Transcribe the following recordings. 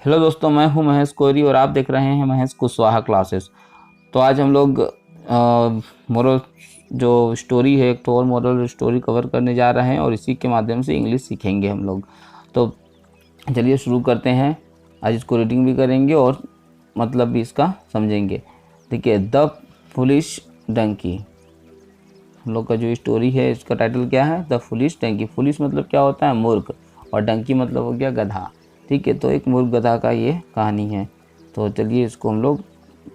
Hello दोस्तों, मैं हूं महेश कोरी और आप देख रहे हैं महेश कुशवाहा क्लासेस। तो आज हम लोग मोरल जो स्टोरी है, एक तो और मोरल स्टोरी कवर करने जा रहे हैं और इसी के माध्यम से इंग्लिश सीखेंगे हम लोग। तो चलिए शुरू करते हैं। आज इसको रीडिंग भी करेंगे और मतलब भी इसका समझेंगे। देखिए, द फुलिश डंकी। हम लोग का जो स्टोरी है इसका टाइटल क्या है? The foolish Dunki. फुलिश मतलब क्या होता है? मूर्ख। और डंकी मतलब हो गया गधा। ठीक है, तो एक मूर्ख गधा का ये कहानी है। तो चलिए इसको हम लोग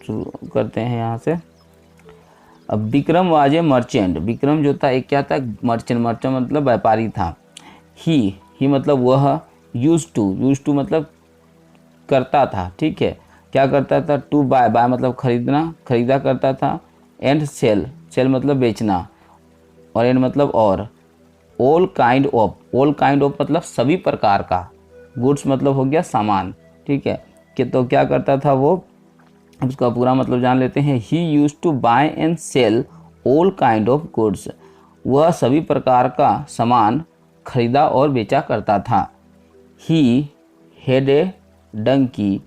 शुरू करते हैं यहाँ से। अब Vikram was a merchant. Vikram जो था एक क्या था? मर्चेंट। मर्चेंट मतलब व्यापारी था। ही मतलब वह। यूज टू मतलब करता था। ठीक है, क्या करता था? To bye. बाय मतलब खरीदना, खरीदा करता था। And cell. सेल मतलब बेचना। और एंड मतलब और। All kind of. All kind of मतलब सभी प्रकार का। गुड्स मतलब हो गया सामान। ठीक है, कि तो क्या करता था वो? उसका पूरा मतलब जान लेते हैं। He used to buy and sell all kind of goods. वह सभी प्रकार का सामान खरीदा और बेचा करता था। He had a donkey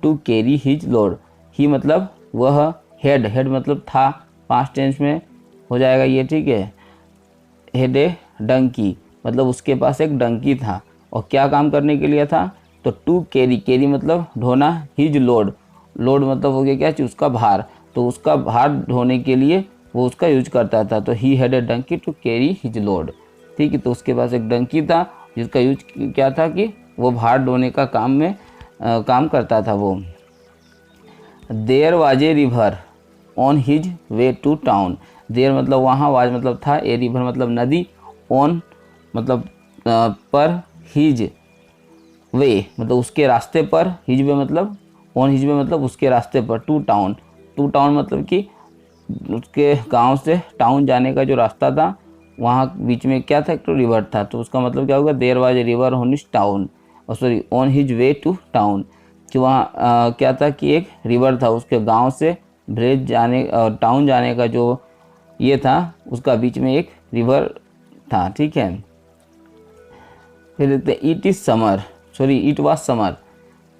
to carry his load. He मतलब वह। हेड मतलब था, पास्ट टेंस में हो जाएगा ये। ठीक है, हेड ए डंकी मतलब उसके पास एक डंकी था और क्या काम करने के लिए था? तो टू कैरी। कैरी मतलब ढोना। His load. लोड मतलब हो गया क्या चीज़? उसका भार। तो उसका भार ढोने के लिए वो उसका यूज करता था। तो he had a donkey to carry his load. ठीक है, तो उसके पास एक डंकी था जिसका यूज क्या था कि वो भार ढोने का काम में काम करता था वो। There was a river on his way to town. There मतलब वहाँ, वाज मतलब था, ए रिवर मतलब नदी, ऑन मतलब पर, हिज वे मतलब उसके रास्ते पर, हिज वे मतलब ऑन हिज वे मतलब उसके रास्ते पर, टू टाउन। टू टाउन मतलब कि उसके गांव से टाउन जाने का जो रास्ता था वहाँ बीच में क्या था? एक तो रिवर था। तो उसका मतलब क्या होगा? There was a river on his town, और sorry on his way to town. कि वहाँ क्या था कि एक रिवर था उसके गांव से विलेज जाने टाउन जाने का जो ये था, उसका बीच में एक रिवर था। ठीक है, फिर देखते it is summer. Sorry, it was summer.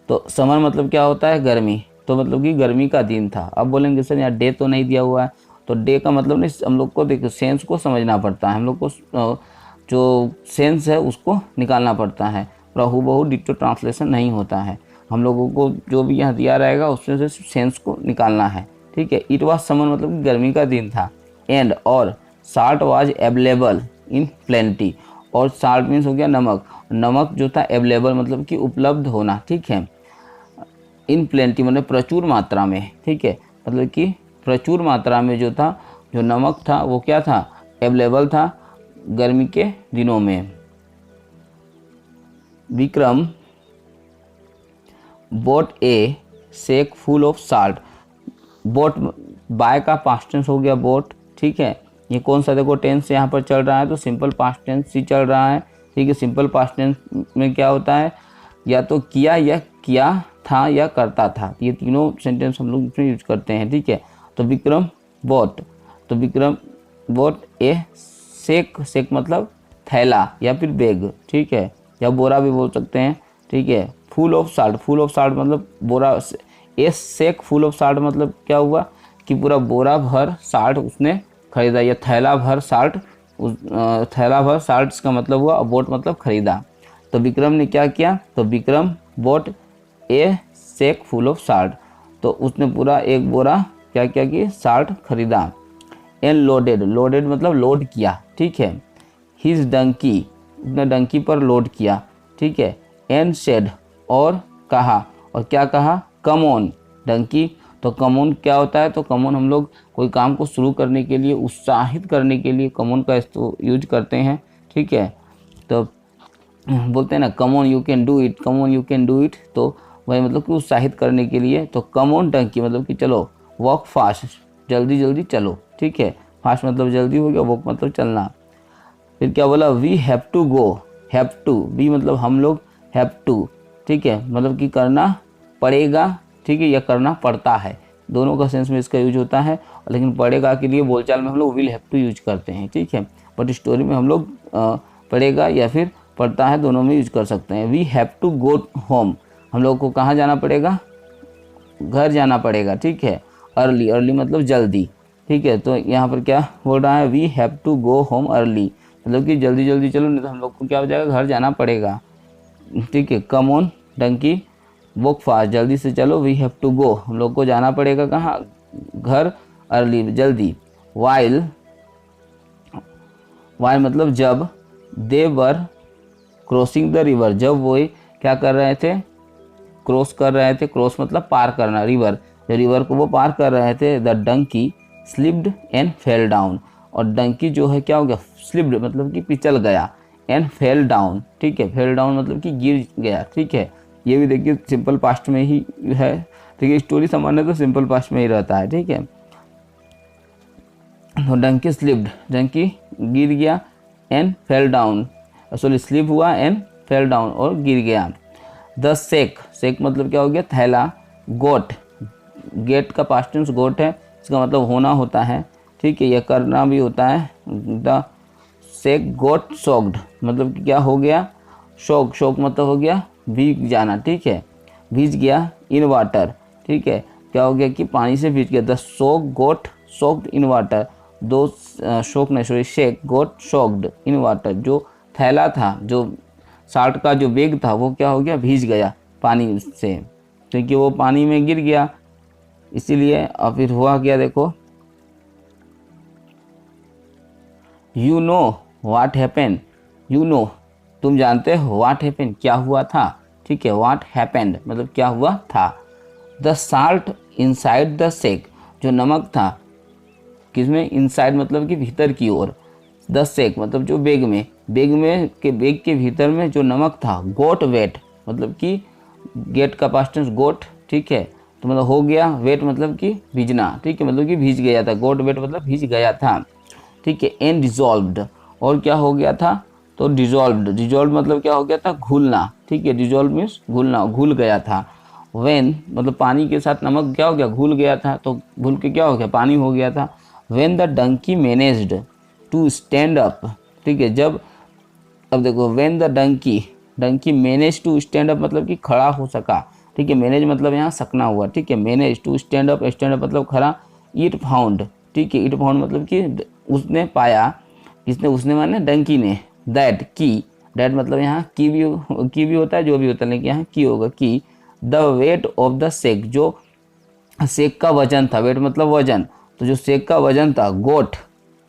तो समर मतलब क्या होता है? गर्मी। तो मतलब कि गर्मी का दिन था। अब बोलेंगे सर यहाँ डे तो नहीं दिया हुआ है। तो डे का मतलब नहीं, हम लोग को देखो सेंस को समझना पड़ता है। हम लोग को जो सेंस है उसको निकालना पड़ता है। पूरा हूबहू डिट्टो ट्रांसलेशन नहीं होता है। हम लोगों को जो भी यहाँ दिया रहेगा उसमें से सेंस को निकालना है। ठीक है, इट वाज समर मतलब कि गर्मी का दिन था। एंड और salt was available in plenty. और साल्ट मीन्स हो गया नमक। नमक जो था अवेलेबल मतलब कि उपलब्ध होना। ठीक है, इन प्लेंटी मतलब प्रचुर मात्रा में। ठीक है, मतलब कि प्रचुर मात्रा में जो था, जो नमक था वो क्या था? अवेलेबल था गर्मी के दिनों में। Vikram bought a sack full of salt. Bought, buy का पास्ट टेंस हो गया बोट। ठीक है, ये कौन सा देखो टेंस यहाँ पर चल रहा है? तो सिंपल पास्ट टेंस ही चल रहा है। ठीक है, सिंपल पास्ट टेंस में क्या होता है? या तो किया, या किया था, या करता था। ये तीनों सेंटेंस हम लोग इसमें यूज करते हैं। ठीक है, तो विक्रम बोट। तो विक्रम बोट ए सेक। सेक मतलब थैला या फिर बैग। ठीक है, या बोरा भी बोल सकते हैं। ठीक है, full of salt. Full of salt मतलब बोरा। ए सेक फुल ऑफ साल्ट मतलब क्या हुआ कि पूरा बोरा भर साल्ट उसने खरीदा, या थैला भर साल्ट। थैला भर साल्ट का मतलब हुआ, बोट मतलब खरीदा। तो विक्रम ने क्या किया? तो Vikram bought a sack full of salt. तो उसने पूरा एक बोरा क्या किया कि साल्ट खरीदा। And loaded. लोडेड मतलब लोड किया। ठीक है, हिज डंकी। उसने डंकी पर लोड किया। ठीक है, एंड सेड और कहा। और क्या कहा? Come on donkey. तो कम ऑन क्या होता है? तो कम ऑन हम लोग कोई काम को शुरू करने के लिए, उत्साहित करने के लिए कम ऑन का यूज करते हैं। ठीक है, तो बोलते हैं ना come on you can do it, come on you can do it. तो वही मतलब कि उत्साहित करने के लिए। तो कम ऑन डंकी मतलब कि चलो, वॉक फास्ट, जल्दी जल्दी चलो। ठीक है, फास्ट मतलब जल्दी हो गया, वॉक मतलब चलना। फिर क्या बोला? We have to go. Have to, we मतलब हम लोग, हैव टू। ठीक है, मतलब कि करना पड़ेगा। ठीक है, या करना पड़ता है, दोनों का सेंस में इसका यूज होता है। लेकिन पड़ेगा के लिए बोलचाल में हम लोग विल हैव टू यूज करते हैं। ठीक है, बट स्टोरी में हम लोग पड़ेगा या फिर पड़ता है, दोनों में यूज कर सकते हैं। We have to go home. हम लोग को कहाँ जाना पड़ेगा, घर जाना पड़ेगा, ठीक है। अर्ली, अर्ली मतलब जल्दी, ठीक है। तो यहाँ पर क्या बोल रहा है, we have to go home early, मतलब कि जल्दी जल्दी चलो, नहीं तो हम लोग को क्या हो जाएगा, घर जाना पड़ेगा, ठीक है। Come on donkey walk fast, जल्दी से चलो, वी हैव टू गो, हम लोग को जाना पड़ेगा कहाँ, घर, अर्ली जल्दी। वाइल, वाइल मतलब जब, दे वर क्रॉसिंग द रिवर, जब वो क्या कर रहे थे, क्रॉस कर रहे थे, क्रॉस मतलब पार करना, रिवर, जब रिवर को वो पार कर रहे थे, the donkey slipped and fell down, और डंकी जो है क्या हो गया, स्लिप्ड मतलब कि पिचल गया, एंड फेल डाउन, ठीक है। फेल डाउन मतलब कि गिर गया, ठीक है। ये भी देखिए सिंपल पास्ट में ही है, ठीक है। स्टोरी सामान्य तो सिंपल पास्ट में ही रहता है, ठीक है। तो डंकी स्लिप्ड, डंकी गिर गया, and fell down, sorry slip हुआ एंड फेल डाउन और गिर गया। द सेक, सेक मतलब क्या हो गया, थैला। गोट, गेट का पास्ट टेंस गोट है, इसका मतलब होना होता है, ठीक है, यह करना भी होता है। द सेक गोट सोक्ड, मतलब क्या हो गया, शोक, शोक मतलब हो गया भीग जाना, ठीक है, भीज गया। इन वाटर, ठीक है, क्या हो गया कि पानी से भीज गया। The sack got soaked in water, दो शोक नहीं sorry sack got soaked in water, जो थैला था, जो साल्ट का जो बैग था, वो क्या हो गया, भीज गया पानी से, क्योंकि वो पानी में गिर गया, इसीलिए। और फिर हुआ क्या देखो, you know what happened, you know तुम जानते हो, व्हाट हैपेंड क्या हुआ था, ठीक है। व्हाट हैपेंड मतलब क्या हुआ था। The salt inside the shake, जो नमक था किसमें, इनसाइड मतलब कि भीतर की ओर, द शेक मतलब जो बैग में, बैग के भीतर में जो नमक था, गोट वेट मतलब कि गेट का पास्ट टेंस गोट, ठीक है, तो मतलब हो गया, वेट मतलब कि भीजना, ठीक है, मतलब कि भीज गया था, गोट वेट मतलब भीज गया था, ठीक है। एंड डिजॉल्व्ड, और क्या हो गया था, तो डिजॉल्व्ड, डिजॉल्व मतलब क्या हो गया था, घुलना, ठीक है, डिजॉल्व मीन्स घुलना, घुल गया था। वेन मतलब पानी के साथ नमक क्या हो गया, घुल गया था, तो घुल के क्या हो गया, पानी हो गया था। When the donkey managed to stand up, ठीक है, जब, अब देखो, when the donkey, donkey manage to stand up मतलब कि खड़ा हो सका, ठीक है, मैनेज मतलब यहाँ सकना हुआ, ठीक है, manage to stand up, stand up मतलब खड़ा। इट फाउंड, ठीक है, इट फाउंड मतलब कि उसने पाया, किसने, उसने माने डंकी ने। दैट की, दैट मतलब यहाँ की भी होता है, जो भी होता है, लेकिन यहाँ की होगा की। The weight of the sake, जो सेक का वजन था, वेट मतलब वजन, तो जो सेक का वजन था, गोट,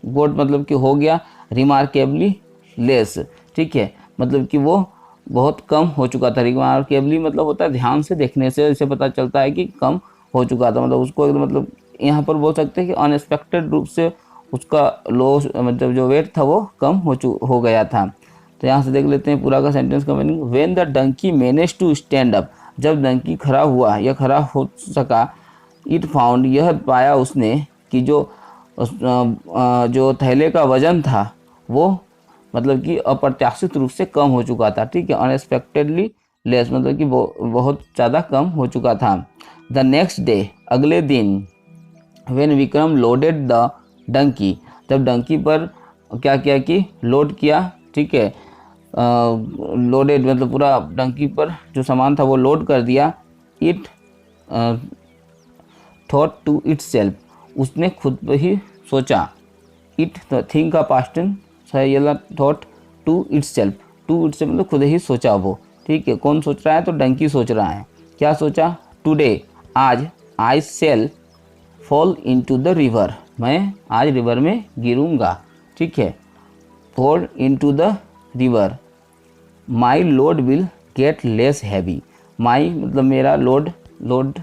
गोट मतलब कि हो गया रिमार्केबली लेस, ठीक है, मतलब कि वो बहुत कम हो चुका था। रिमार्केबली मतलब होता है ध्यान से देखने से इसे पता चलता है कि कम हो चुका था, मतलब उसको मतलब यहाँ पर बोल सकते हैं कि अनएक्सपेक्टेड रूप से उसका लॉस मतलब जो वेट था वो कम हो गया था। तो यहाँ से देख लेते हैं पूरा का सेंटेंस का meaning. When the donkey manage to stand up, जब डंकी खड़ा हुआ या खड़ा हो सका। इट फाउंड, यह पाया उसने कि जो थैले का वजन था वो मतलब कि अप्रत्याशित रूप से कम हो चुका था, ठीक है, अनएक्सपेक्टेडली लेस मतलब कि बहुत ज़्यादा कम हो चुका था। द नेक्स्ट डे, अगले दिन, when Vikram loaded the donkey, जब डंकी पर क्या किया कि लोड किया, ठीक है, लोडेड मतलब पूरा डंकी पर जो सामान था वो लोड कर दिया। इट थॉट टू इटसेल्फ, उसने खुद पर ही सोचा। इट थिंक का पास्ट टेंस है, ये thought to itself, to itself मतलब खुद ही सोचा वो, ठीक है। कौन सोच रहा है, तो डंकी सोच रहा है। क्या सोचा, टुडे आज, I shall fall into the river, मैं आज रिवर में गिरूंगा, ठीक है। Fall into the river, my load will get less heavy, my मतलब मेरा लोड, लोड,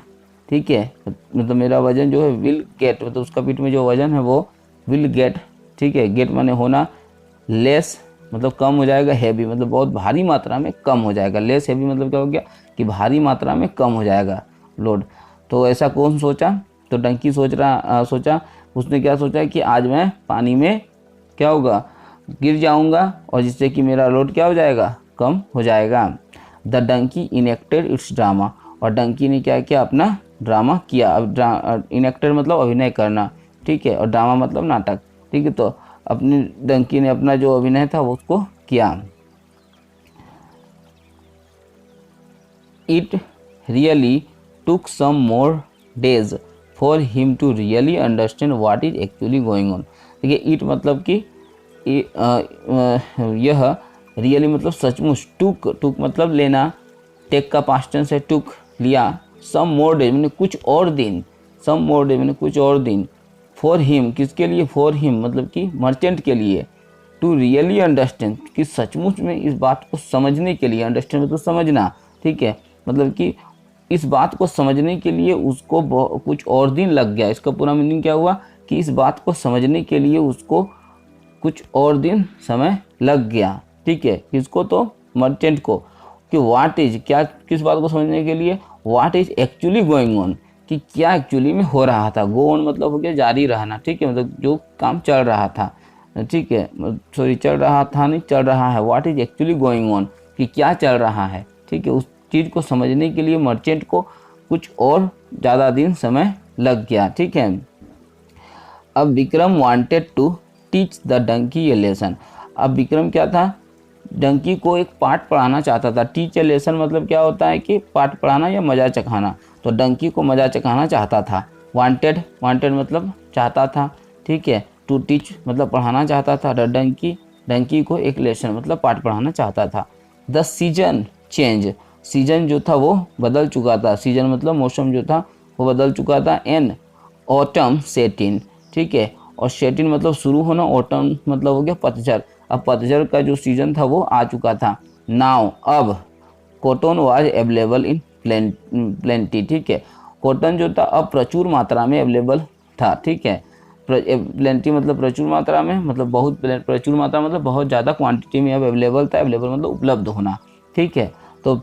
ठीक है, मतलब मेरा वजन जो है, विल गेट मतलब उसका पीठ में जो वजन है वो विल गेट, ठीक है, गेट माने होना, लेस मतलब कम हो जाएगा, हैवी मतलब बहुत भारी मात्रा में कम हो जाएगा, लेस हैवी मतलब क्या हो गया कि भारी मात्रा में कम हो जाएगा लोड। तो ऐसा कौन सोचा, तो डंकी सोचा, उसने क्या सोचा कि आज मैं पानी में क्या होगा, गिर जाऊंगा, और जिससे कि मेरा लोड क्या हो जाएगा, कम हो जाएगा। The donkey enacted its drama, और डंकी ने क्या किया, अपना ड्रामा किया। अब इनेक्टेड मतलब अभिनय करना, ठीक है, और ड्रामा मतलब नाटक, ठीक है, तो अपनी डंकी ने अपना जो अभिनय था वो उसको किया। It really took some more days for him to really understand what is actually going on. देखिए इट मतलब कि यह रियली मतलब सचमुच, टुक मतलब लेना, टेक का पास्ट टेंस है, टुक लिया, सम मोर डेज मैंने कुछ और दिन, सम मोर डेज मैंने कुछ और दिन, फॉर हिम किसके लिए, फॉर हिम मतलब कि मर्चेंट के लिए, टू रियली अंडरस्टैंड कि सचमुच में इस बात को समझने के लिए, अंडरस्टैंड मतलब समझना, ठीक है, मतलब कि इस बात को समझने के लिए उसको कुछ और दिन लग गया। इसका पूरा मीनिंग क्या हुआ कि इस बात को समझने के लिए उसको कुछ और दिन समय लग गया, ठीक है, किसको, तो मर्चेंट को, कि व्हाट इज क्या, किस बात को समझने के लिए, what is actually going on कि क्या एक्चुअली में हो रहा था। गो ऑन मतलब हो गया जारी रहना, ठीक है, मतलब जो काम चल रहा था, ठीक है, सॉरी चल रहा था नहीं चल रहा है, what is actually going on कि क्या चल रहा है, ठीक है, उस चीज़ को समझने के लिए मर्चेंट को कुछ और ज़्यादा दिन समय लग गया, ठीक है। अब Vikram wanted to teach the donkey a lesson. अब विक्रम क्या था, डंकी को एक पाठ पढ़ाना चाहता था। टीच ए लेसन मतलब क्या होता है कि पाठ पढ़ाना या मज़ा चखाना, तो डंकी को मज़ा चखाना चाहता था। वांटेड, वांटेड मतलब चाहता था, ठीक है, टू टीच मतलब पढ़ाना चाहता था, द डंकी, डंकी को एक लेसन मतलब पाठ पढ़ाना चाहता था। द सीजन चेंज, सीजन जो था वो बदल चुका था, सीजन मतलब मौसम जो था वो बदल चुका था। एन ऑटम सेट इन, ठीक है, और सेट इन मतलब शुरू होना, ऑटम मतलब हो गया पतझड़, अब पतझड़ का जो सीजन था वो आ चुका था। नाउ अब cotton was available in plenty, ठीक है, कॉटन जो था अब प्रचुर मात्रा में अवेलेबल था, ठीक है, प्लेंटी मतलब प्रचुर मात्रा में, मतलब बहुत, प्रचुर मात्रा मतलब बहुत ज़्यादा क्वांटिटी में अब अवेलेबल था, अवेलेबल मतलब उपलब्ध होना, ठीक है, तो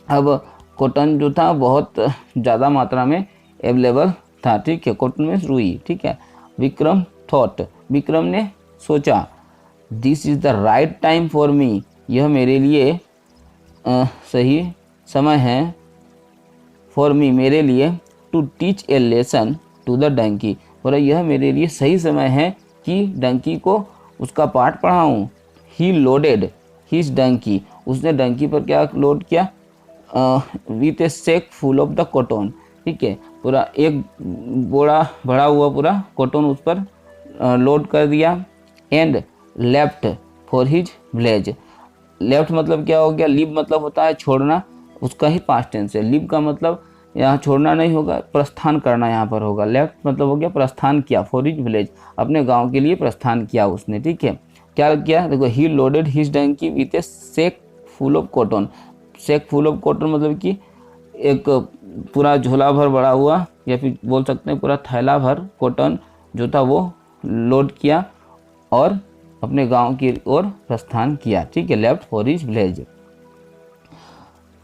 अब कॉटन जो था बहुत ज़्यादा मात्रा में अवेलेबल था, ठीक है, कॉटन में रुई, ठीक है। विक्रम थॉट, विक्रम ने सोचा, this is the right time for me, यह मेरे लिए सही समय है, फॉर मी मेरे लिए, to teach a lesson to the donkey, और यह मेरे लिए सही समय है कि डंकी को उसका पाठ पढ़ाऊँ। ही लोडेड हिज डंकी, उसने डंकी पर क्या लोड किया, with a sack full of the cotton, ठीक है, पूरा एक बोरा भरा हुआ पूरा कॉटन उस पर लोड कर दिया। And left for his village, left मतलब क्या हो गया, लीव मतलब होता है छोड़ना, उसका ही पास्ट टेंस है। लीव का मतलब यहाँ छोड़ना नहीं होगा, प्रस्थान करना यहाँ पर होगा। लेफ्ट मतलब हो गया प्रस्थान किया, फॉर हिज विलेज अपने गांव के लिए प्रस्थान किया उसने, ठीक है। क्या किया, देखो, he loaded his donkey with a sack full of cotton, sack full of cotton मतलब कि एक पूरा झोला भर बड़ा हुआ, या फिर बोल सकते हैं पूरा थैला भर कॉटन जो था वो लोड किया और अपने गांव की ओर प्रस्थान किया, ठीक है, लेफ्ट फॉर हिज विलेज।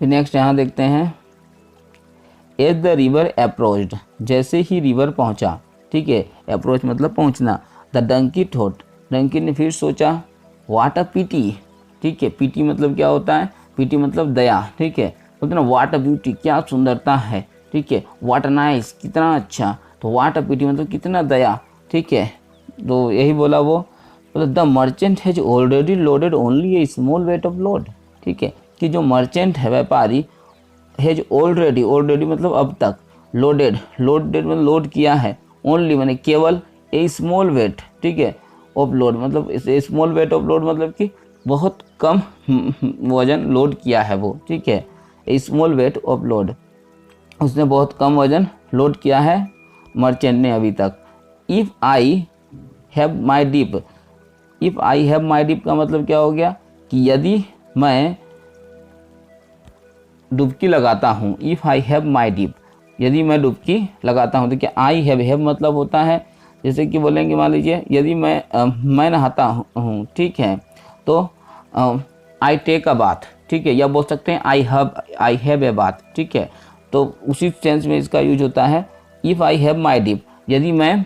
फिर नेक्स्ट यहाँ देखते हैं, एज द रिवर अप्रोच्ड, जैसे ही रिवर पहुँचा, ठीक है, अप्रोच मतलब पहुँचना। द डंकी थॉट, डंकी ने फिर सोचा, व्हाट अ पीटी, ठीक है, पीटी मतलब क्या होता है, पीटी मतलब दया, ठीक है, बोलते ना व्हाट अ ब्यूटी, क्या सुंदरता है, ठीक है, व्हाट अ नाइस कितना अच्छा, तो व्हाट अ पीटी मतलब कितना दया, ठीक है, तो यही बोला वो। The merchant has already loaded only A small weight of load, ठीक है, कि जो मर्चेंट है व्यापारी, हैज ऑलरेडी, ऑलरेडी मतलब अब तक, लोडेड, लोडेड मतलब लोड किया है, ओनली मैंने केवल, ए स्मॉल वेट, ठीक है, ऑफ लोड मतलब स्मॉल वेट ऑफ लोड मतलब कि बहुत कम वजन लोड किया है वो, ठीक है, ए स्मॉल वेट ऑफ लोड, उसने बहुत कम वजन लोड किया है मर्चेंट ने अभी तक। If I have my dip, if I have my dip का मतलब क्या हो गया कि यदि मैं डुबकी लगाता हूँ, if I have my dip, यदि मैं डुबकी लगाता हूँ, देखिए आई हैव मतलब होता है, जैसे कि बोलेंगे मान लीजिए यदि मैं नहाता हूँ, ठीक है, तो आई टेक अ बाथ, ठीक है, या बोल सकते हैं आई हैव ए बाथ, ठीक है, तो उसी सेंस में इसका यूज होता है। If I have my dip, यदि मैं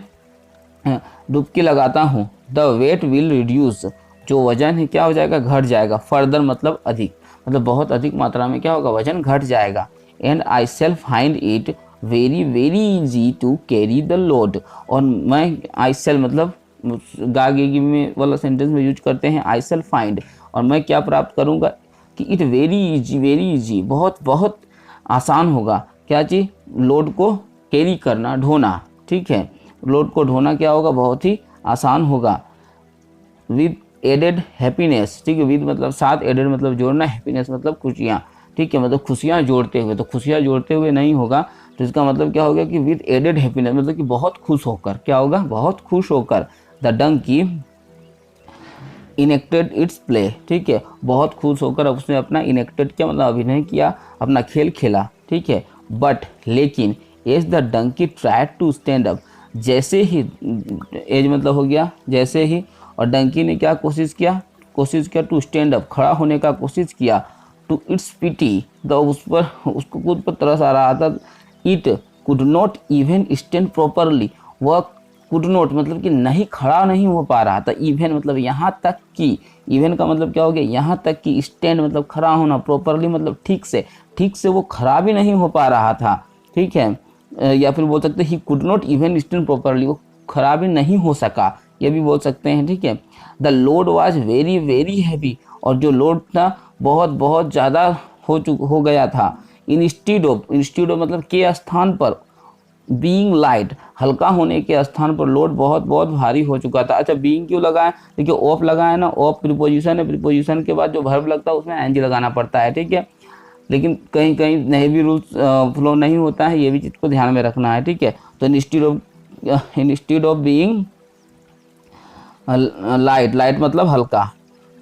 डुबकी लगाता हूँ, द वेट विल रिड्यूस, जो वजन है क्या हो जाएगा, घट जाएगा। फर्दर मतलब अधिक, मतलब बहुत अधिक मात्रा में क्या होगा, वजन घट जाएगा। And I self find it very very easy to carry the load, और मैं आई सेल मतलब गागेगी में वाला सेंटेंस में यूज करते हैं आई सेल्फ फाइंड, और मैं क्या प्राप्त करूँगा कि इट वेरी इजी बहुत बहुत आसान होगा। क्या चीज़? लोड को कैरी करना, ढोना, ठीक है, लोड को ढोना क्या होगा? बहुत ही आसान होगा। विद एडेड हैप्पीनेस, ठीक है, विद मतलब साथ, एडेड मतलब जोड़ना, हैप्पीनेस मतलब खुशियाँ, ठीक है, मतलब खुशियाँ जोड़ते हुए। तो खुशियाँ जोड़ते हुए नहीं होगा, तो इसका मतलब क्या होगा कि विद एडेड हैप्पीनेस मतलब कि बहुत खुश होकर, क्या होगा? बहुत खुश होकर। The donkey enacted its play, ठीक है, बहुत खुश होकर उसने अपना इनेक्टेड किया मतलब अभिनय किया, अपना खेल खेला, ठीक है। बट लेकिन as the donkey tried to stand up, जैसे ही, एज मतलब हो गया जैसे ही, और डंकी ने क्या कोशिश किया टू स्टैंड अप, खड़ा होने का कोशिश किया। टू इट्स पिटी, द उस पर, उसको खुद पर तरस आ रहा था। It could not even stand properly, वह कुड नॉट मतलब कि नहीं, खड़ा नहीं हो पा रहा था। इवन मतलब यहाँ तक कि, इवन का मतलब क्या हो गया? यहाँ तक कि, स्टैंड मतलब खड़ा होना, प्रॉपरली मतलब ठीक से वो खड़ा भी नहीं हो पा रहा था, ठीक है। या फिर बोल सकते हैं he could not even stand properly, वो खड़ा भी नहीं हो सका, ये भी बोल सकते हैं, ठीक है। The load was very very heavy, और जो लोड था बहुत बहुत ज़्यादा हो गया था। इंस्टीड ऑफ मतलब के स्थान पर, बीइंग लाइट, हल्का होने के स्थान पर लोड बहुत बहुत भारी हो चुका था। अच्छा, बीइंग क्यों लगाए? देखिए ऑफ लगाए ना, ऑफ प्रीपोजिशन है, प्रीपोजिशन के बाद जो वर्ब लगता है उसमें एनजी लगाना पड़ता है, ठीक है। लेकिन कहीं कहीं नहीं भी रूल्स फ्लो नहीं होता है, ये भी चीज़ को ध्यान में रखना है, ठीक है। तो इंस्टीड ऑफ बीइंग लाइट मतलब हल्का,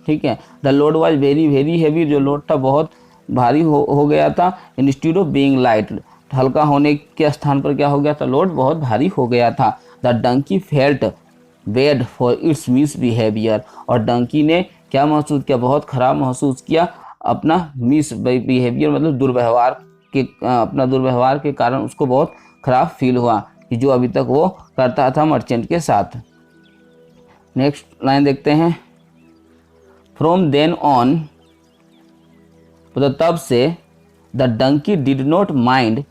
ठीक है। The load was very very heavy, जो लोड था बहुत भारी हो गया था। इंस्टीड ऑफ बीइंग लाइट, हल्का होने के स्थान पर क्या हो गया था? लोड बहुत भारी हो गया था। The donkey felt bad for its misbehaviour, और डंकी ने क्या महसूस किया? बहुत खराब महसूस किया अपना मिस बिहेवियर मतलब दुर्व्यवहार के, अपना दुर्व्यवहार के कारण उसको बहुत खराब फील हुआ कि जो अभी तक वो करता था मर्चेंट के साथ। नेक्स्ट लाइन देखते हैं। फ्रॉम देन ऑन, मतलब तब से, the donkey did not mind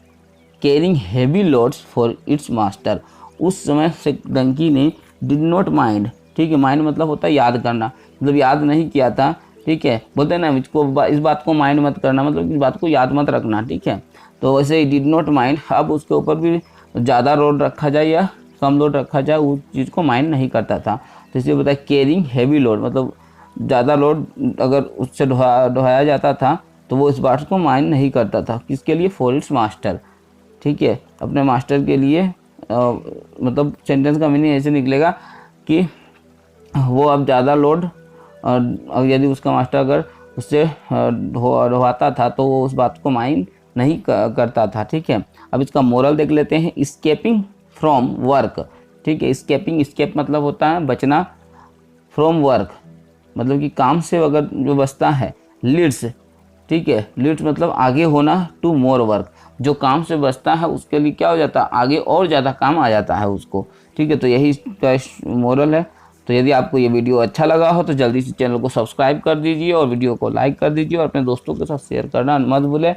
carrying heavy loads for its master, उस समय से डंकी ने डिड नॉट माइंड, ठीक है, माइंड मतलब होता है याद करना, मतलब याद नहीं किया था, ठीक है। बोलते हैं ना इसको, इस बात को माइंड मत करना, मतलब इस बात को याद मत रखना, ठीक है। तो वैसे ही डिड नॉट माइंड, अब उसके ऊपर भी ज़्यादा लोड रखा जाए या कम लोड रखा जाए, उस चीज़ को माइंड नहीं करता था। तो इसलिए बताया कैरिंग हैवी लोड, मतलब ज़्यादा लोड अगर उससे ढोया जाता था तो वो इस बात को माइंड नहीं करता था। किसके लिए? फॉर इट्स मास्टर, ठीक है, अपने मास्टर के लिए। मतलब सेंटेंस का मीनिंग ऐसे निकलेगा कि वो अब ज़्यादा लोड, और यदि उसका मास्टर अगर उससे ढोवाता था तो वो उस बात को माइंड नहीं करता था, ठीक है। अब इसका मोरल देख लेते हैं। स्केपिंग फ्रॉम वर्क, ठीक है, स्केप मतलब होता है बचना, फ्रॉम वर्क मतलब कि काम से अगर जो बचता है। लीड्स, ठीक है, लीड्स मतलब आगे होना, टू मोर वर्क, जो काम से बचता है उसके लिए क्या हो जाता है? आगे और ज़्यादा काम आ जाता है उसको, ठीक है। तो यही इसका मोरल है। तो यदि आपको ये वीडियो अच्छा लगा हो तो जल्दी से चैनल को सब्सक्राइब कर दीजिए और वीडियो को लाइक कर दीजिए और अपने दोस्तों के साथ शेयर करना मत भूलें।